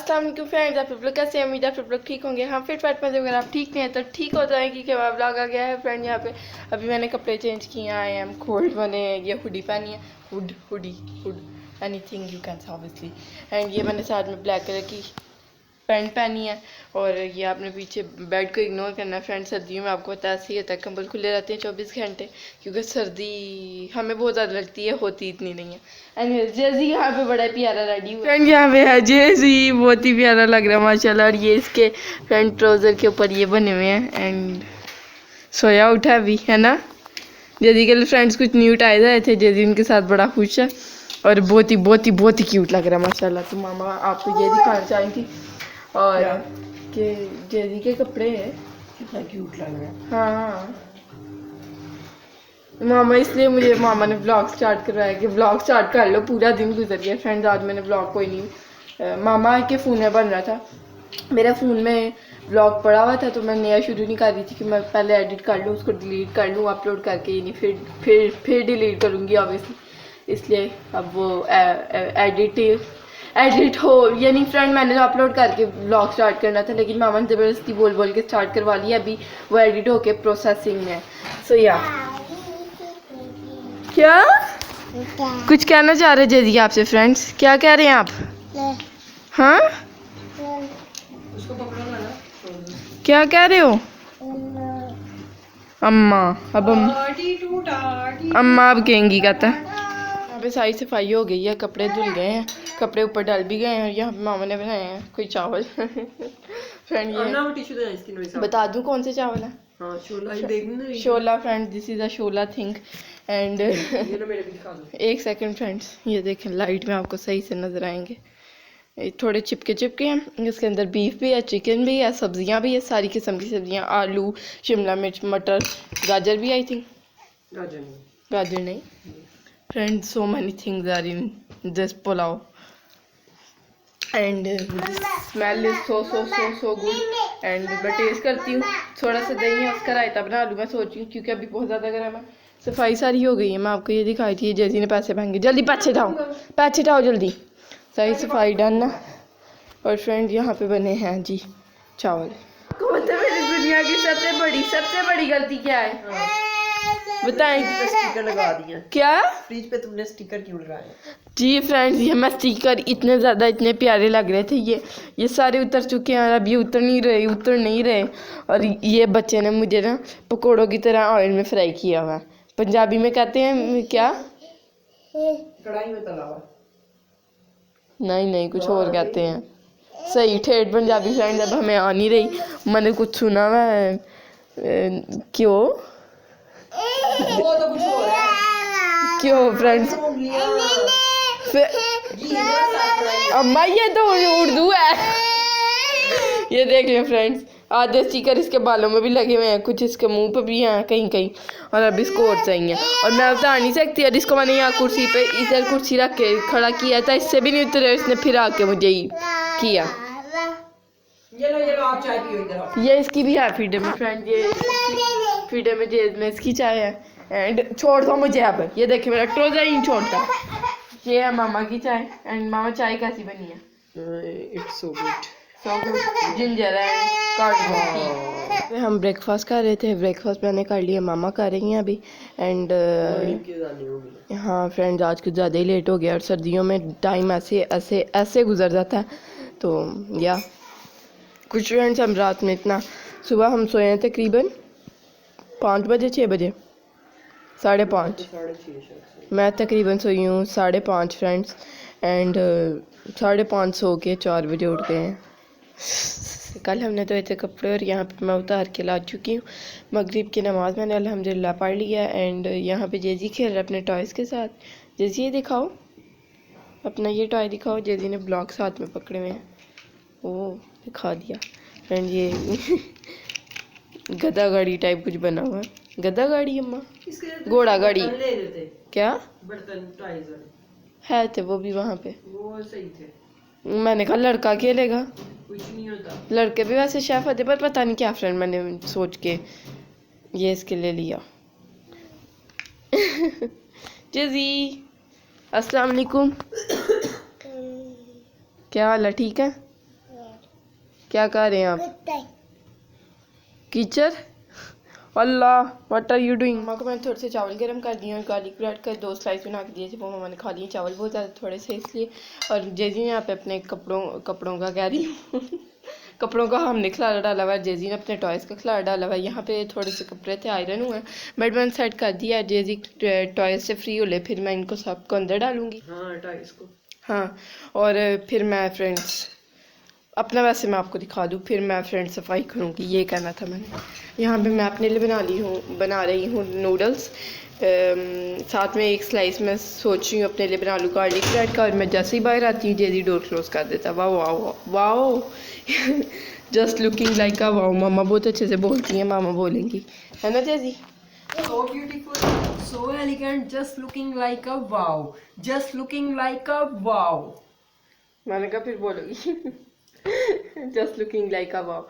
अस्सलाम वालेकुम फ्रेंड्स, आप लोग कैसे हैं? उम्मीद है आप लोग ठीक होंगे। हम फिट फाट में अगर आप ठीक नहीं हैं तो ठीक हो जाएंगे कि हमारा ब्लॉग आ गया है फ्रेंड। यहाँ पे अभी मैंने कपड़े चेंज किए हैं। I am cold. मैंने ये हुडी पहनी है, hood anything you can obviously. And ये मैंने साथ में ब्लैक कलर की पैंट पहनी है। और ये आपने पीछे बेड को इग्नोर करना है फ्रेंड। सर्दियों में आपको पता है ऐसे ही होता है, कंबल खुले रहते हैं 24 घंटे, क्योंकि सर्दी हमें बहुत ज़्यादा लगती है, होती इतनी नहीं है। एंड जेजी यहाँ पे बड़ा प्यारा रेडी हुआ फ्रेंड। यहाँ पे है जेजी, बहुत ही प्यारा लग रहा है माशाल्लाह। और ये इसके फ्रंट ट्राउज़र के ऊपर ये बने हुए हैं। एंड सोया उठा अभी, है ना। जेजी के लिए फ्रेंड्स कुछ न्यू टाइज आए थे, जेजी उनके साथ बड़ा खुश है और बहुत ही क्यूट लग रहा है माशाल्लाह। तो मामा आपको ये दिखाना चाहेंगी और कि जेजी के कपड़े हैं कितना क्यूट लग रहा है। हाँ मामा, इसलिए मुझे मामा ने ब्लॉग स्टार्ट करवाया कि ब्लॉग स्टार्ट कर लो। पूरा दिन गुजर गया फ्रेंड्स, आज मैंने ब्लॉग कोई नहीं मामा के फ़ोन में बन रहा था। मेरा फ़ोन में ब्लॉग पड़ा हुआ था तो मैं नया शुरू नहीं कर रही थी कि मैं पहले एडिट कर लूँ, उसको डिलीट कर लूँ, अपलोड करके ही नहीं फिर डिलीट करूँगी ऑब्वियसली। इसलिए अब वो एडिट हो यानी फ्रेंड मैंने अपलोड करके ब्लॉग स्टार्ट करना था, लेकिन मामा ने ज़बरदस्ती बोल के स्टार्ट करवा लिया। अभी वो एडिट होके प्रोसेसिंग में है। सो या क्या कुछ कहना चाह रहे जेजी आपसे फ्रेंड्स? क्या कह रहे हैं आप? हाँ उसको पकड़ो ना। क्या कह रहे हो? अम्मा अब अम्मा अब कहेंगी कहता है। यहाँ पे सारी सफाई हो गई है, कपड़े धुल गए हैं, कपड़े ऊपर डाल भी गए हैं। और यहाँ पे मामा ने बनाए हैं कोई चावल फ्रेंड ये बता दूं कौन से चावल है? हाँ, शोला। शोला फ्रेंड, दिस इज अ शोला थिंग। एंड एक सेकंड फ्रेंड्स, ये देखें लाइट में आपको सही से नजर आएंगे। ये थोड़े चिपके हैं। इसके अंदर बीफ भी है, चिकन भी है, सब्जियां भी है, सारी किस्म की सब्जियां, आलू, शिमला मिर्च, मटर, गाजर भी। आई थिंक गाजर नहीं friend, so many things are in this pulao and smell is so good. And मैं टेस्ट करती हूँ। थोड़ा सा दही है, उसका रायता बना लूँ मैं सोच रही हूँ, क्योंकि अभी बहुत ज़्यादा गर्म है। सफाई सारी हो गई है, मैं आपको ये दिखाई थी। जैसी ने पैसे मांगे, जल्दी पैसे उठाओ जल्दी। सारी सफाई डन है। और फ्रेंड यहाँ पे बने हैं जी चावल। मेरी दुनिया की सबसे बड़ी गलती क्या है बताएं? स्टिकर लगा दिया। क्या फ्रिज पे तुमने स्टिकर क्यों लगाया? जी फ्रेंड्स, ये मैं स्टिकर इतने प्यारे लग रहे थे, ये सारे उतर चुके हैं और अब ये उतर नहीं रहे। और ये बच्चे ने मुझे ना पकौड़ों की तरह ऑयल में फ्राई किया हुआ। पंजाबी में कहते हैं क्या? कढ़ाई में तला हुआ। नहीं कुछ और कहते हैं। सही ठेठ पंजाबी फ्रेंड अब हमें आ नहीं रही। मैंने कुछ सुना मैं क्यों वो तो कुछ और है। क्यों फ्रेंड्स? अम्मा ये तो उर्दू है। ये देख लें फ्रेंड्स, आधे स्टिकर इसके बालों में भी लगे हुए हैं, कुछ इसके मुंह पे भी हैं कहीं और अब इसको और चाहिए। और मैं उतार नहीं सकती। और इसको मैंने यहाँ कुर्सी पे इधर कुर्सी रख के खड़ा किया था, इससे भी नहीं उतरे। इसने फिर आके मुझे ही किया। ये लो आप चाय पियो इधर। ये इसकी भी है फीडे में फ्रेंड, ये फीडे में जेज में इसकी चाय है। एंड छोड़ दो मुझे अब। ये देखिए मेरा ट्रोजर ही छोड़ता। ये है मामा की चाय। एंड मामा चाय कैसी बनी है? It's so good. Ginger and card. हम ब्रेकफास्ट कर रहे थे, ब्रेकफास्ट मैंने कर लिया, मामा कर रही हैं अभी। एंड हाँ फ्रेंड्स, आज कुछ ज़्यादा ही लेट हो गया और सर्दियों में टाइम ऐसे गुजर जाता है। तो या कुछ फ्रेंड्स हम रात में इतना, सुबह हम सोए हैं तकरीबन 5 बजे 6 बजे 5:30। मैं तकरीबन सोई हूँ 5:30 फ्रेंड्स। एंड 5:30 सो के 4 बजे उठ गए हैं। कल हमने धोए थे कपड़े और यहाँ पे मैं उतार के ला चुकी हूँ। मगरिब की नमाज़ मैंने अल्हम्दुलिल्लाह पढ़ लिया। एंड यहाँ पे जेजी खेल रहा है अपने टॉयज़ के साथ। जेजी ये दिखाओ अपना, ये टॉय दिखाओ। जेजी ने ब्लॉक साथ में पकड़े हुए हैं, वो दिखा दिया फ्रेंड। ये गधा गाड़ी टाइप कुछ बना हुआ है। गधा गाड़ी अम्मा, घोड़ा गाड़ी क्या बर्तन है थे वो भी वहाँ पे। वो सही थे। मैंने कहा लड़का खेलेगा, कुछ नहीं होता। लड़के भी वैसे शेफ होते, पर पता नहीं क्या फ्रेंड मैंने सोच के ये इसके ले लिया। जेजी अस्सलाम वालेकुम, क्या हाल है? ठीक है क्या कर रहे हैं आप? कीचड़? अल्लाह, व्हाट आर यू डूइंग? मम्मा को मैंने थोड़े से चावल गर्म कर दिए और गार्लिक ब्रेड का 2 स्लाइस बना के दिए थे, वो मम्मा ने खा लिए। चावल बहुत ज़्यादा थोड़े से इसलिए। और जेजी ने यहाँ पे अपने कपड़ों का कह रही हूँ कपड़ों का हमने खिलारा डाला हुआ है, जेजी ने अपने टॉयज़ का खिलारा डाला हुआ है। यहाँ पे थोड़े से कपड़े थे आयरन हुए हैं, बट मैंने सेट कर दिया है। जेजी टॉयज़ से फ्री हो ले, फिर मैं इनको सबको अंदर डालूंगी। हाँ टाइस को। हाँ, और फिर मैं फ्रेंड्स अपना वैसे मैं आपको दिखा दूँ, फिर मैं फ्रेंड सफाई करूँगी, ये कहना था मैंने। यहाँ पे मैं अपने लिए बना रही हूँ नूडल्स। साथ में एक स्लाइस मैं सोच रही हूँ अपने लिए बना लूँ गार्लिक ब्रेड का। और मैं जैसे ही बाहर आती हूँ जेजी डोर क्लोज कर देता। वाह वाह वाह just looking like a wow. मामा बहुत अच्छे से बोलती हैं, मामा बोलेंगी, है ना जेजी? So beautiful, so elegant, just looking like a wow, just looking like a wow. मैंने कहा फिर बोलोगी just looking like a wow.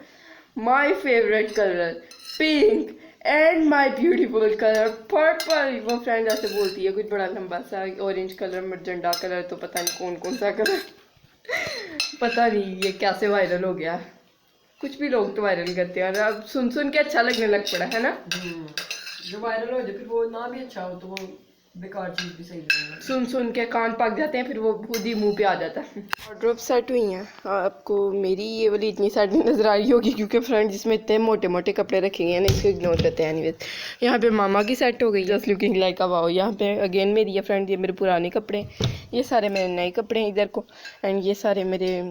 My favorite color pink and my beautiful color purple. वो फ्रेंड ऐसे बोलती है, कुछ बड़ा लंबा सा ऑरेंज कलर, मजेंडा कलर, तो पता नहीं कौन कौन सा कलर पता नहीं ये कैसे वायरल हो गया। कुछ भी लोग तो वायरल करते हैं और अब सुन सुन के अच्छा लगने लग पड़ा है ना। जो वायरल हो जाए फिर वो ना भी अच्छा हो तो वो बेकार चीज भी सही लगेगा। सुन सुन के कान पक जाते हैं, फिर वो खुद ही मुंह पे आ जाता है। वार्डरोब सेट हुई हैं। आपको मेरी ये वाली इतनी सेट नहीं नज़र आ रही होगी क्योंकि फ्रेंड जिसमें इतने मोटे मोटे कपड़े रखे गए हैं ना, इसको इग्नोर करते हैं। एनीवेज यहाँ पे मामा की सेट हो गई, just looking like a wow. यहाँ पे अगेन मेरी ये फ्रेंड, ये मेरे पुराने कपड़े, ये सारे मेरे नए कपड़े हैं इधर को, एंड ये सारे मेरे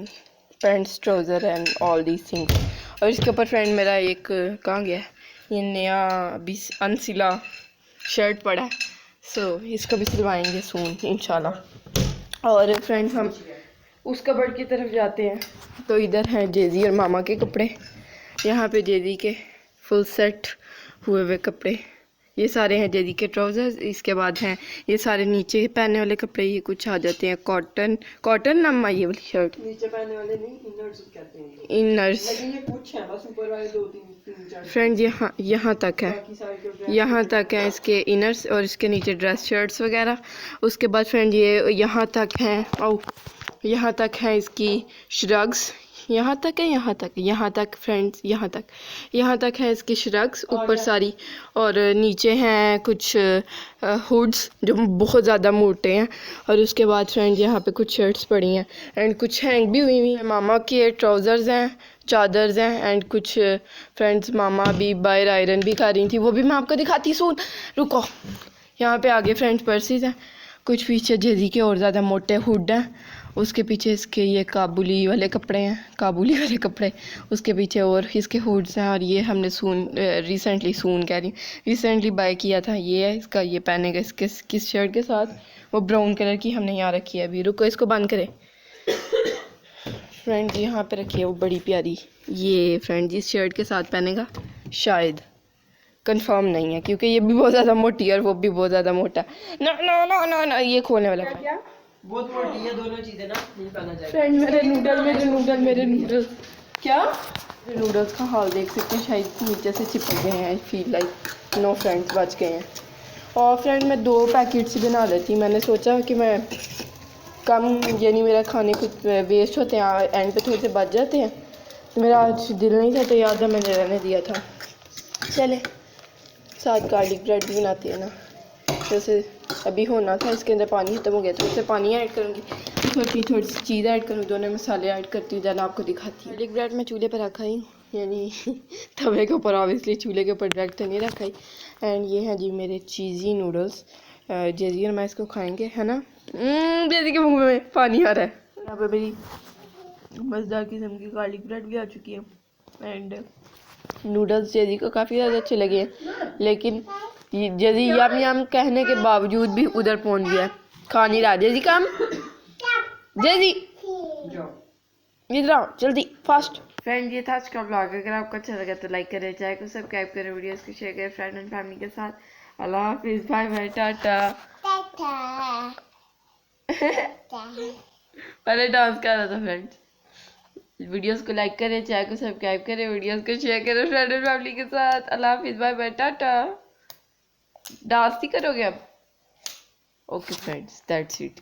pants, trouser and all these things. और इसके ऊपर फ्रेंड मेरा एक कहाँ गया, ये नया अभी अनसिला शर्ट पड़ा है, सो इसको भी सिलवाएंगे सून इंशाल्लाह। और फ्रेंड्स हम उस कबर्ड की तरफ जाते हैं, तो इधर हैं जेजी और मामा के कपड़े। यहाँ पे जेजी के फुल सेट हुए हुए कपड़े, ये सारे हैं जेजी के ट्राउज़र्स। इसके बाद हैं ये सारे नीचे पहनने वाले कपड़े, ये कुछ आ जाते हैं कॉटन नाम ये वाली शर्ट, नीचे पहनने वाले नहीं, इनर्स कहते हैं, इनर्स। लेकिन ये कुछ है बस, ऊपर वाले 2 3 4 फ्रेंड्स यहाँ तक है, बाकी सारे जो यहाँ तक है इसके इनर्स, और इसके नीचे ड्रेस शर्ट्स वगैरह। उसके बाद फ्रेंड ये यहाँ तक हैं, और यहाँ तक है इसकी श्रग्स, यहाँ तक फ्रेंड्स, यहाँ तक है इसकी श्रग्स ऊपर सारी। और नीचे हैं कुछ हुड्स जो बहुत ज़्यादा मोटे हैं। और उसके बाद फ्रेंड्स यहाँ पे कुछ शर्ट्स पड़ी हैं एंड कुछ हैंग भी हुई हैं। मामा के ट्राउज़र्स हैं, चादर्स हैं, एंड कुछ फ्रेंड्स मामा भी बाहर आयरन भी कर रही थी, वो भी मैं आपको दिखाती सुन, रुको। यहाँ पे आगे फ्रेंड्स पर्सीज हैं, कुछ पीछे जेजी के और ज़्यादा मोटे हुड हैं, उसके पीछे इसके ये काबुली वाले कपड़े, उसके पीछे और इसके हुड्स हैं। और ये हमने रिसेंटली बाय किया था, ये है इसका, ये पहनेगा इसके किस शर्ट के साथ, वो ब्राउन कलर की हमने यहाँ रखी है अभी, रुको इसको बंद करें। फ्रेंड यहाँ पे रखी है वो बड़ी प्यारी, ये फ्रेंड इस शर्ट के साथ पहनेगा, शायद कंफर्म नहीं है क्योंकि ये भी बहुत ज़्यादा मोटी है और वो भी बहुत ज़्यादा मोटा। No no no no no, ये खोलने वाला क्या बहुत मोटी है, दोनों चीजें ना नहीं पहना चाहिए। फ्रेंड मेरे नूडल क्या, मेरे नूडल्स का हाल देख सकते हैं, शायद नीचे से चिपक गए हैं। I feel like no friends बच गए हैं। और फ्रेंड मैं 2 पैकेट्स ही बना लेती, मैंने सोचा कि मैं कम, यानी मेरा खाने कुछ वेस्ट होते हैं, एंड पे थोड़े से बच जाते हैं, तो मेरा आज दिल नहीं था तो याद है मैंने रहने दिया था। चले साथ गार्लिक ब्रेड भी बनाती है ना, जैसे अभी होना था, इसके अंदर पानी खत्म हो गया तो इससे पानी ऐड करूँगी, थोड़ी सी चीज़ ऐड करूँ, दोनों मसाले ऐड करती हूँ, देन आपको दिखाती हूँ। गार्लिक ब्रेड मैं चूल्हे पर रखा ही, यानी तवे के ऊपर, ऑब्वियसली चूल्हे के ऊपर डायरेक्ट तो नहीं रखा ही। एंड ये हैं जी मेरे चीज़ी नूडल्स, जेजी और मैं इसको खाएंगे, है ना। जेजी के मुंह में पानी आ रहा है। यहाँ पर मेरी मज़ेदार किस्म की गार्लिक ब्रेड भी आ चुकी है एंड नूडल्स जेजी को काफ़ी ज़्यादा अच्छे लगे हैं, लेकिन जेजी यम यम कहने के बावजूद भी उधर पहुंच गया, खा नहीं रहा। जेजी काम, जेजी इधर आओ जल्दी फास्ट। फ्रेंड ये था आज का ब्लॉग, अगर आपको अच्छा लगा तो लाइक करें, चैनल को सब्सक्राइब करें, वीडियोस को शेयर करें फ्रेंड एंड फैमिली के साथ। अल्लाह हाफिज़, बाय बाय, टाटा। पहले डांस कर रहा था फ्रेंड्स। वीडियोस को लाइक करें, चैनल को सब्सक्राइब करें, वीडियोस को शेयर करें फ्रेंड एंड फैमिली के साथ। अल्लाह हाफिज़, बाय बाय, टाटा। डांस ही करोगे अब? Okay friends, that's it.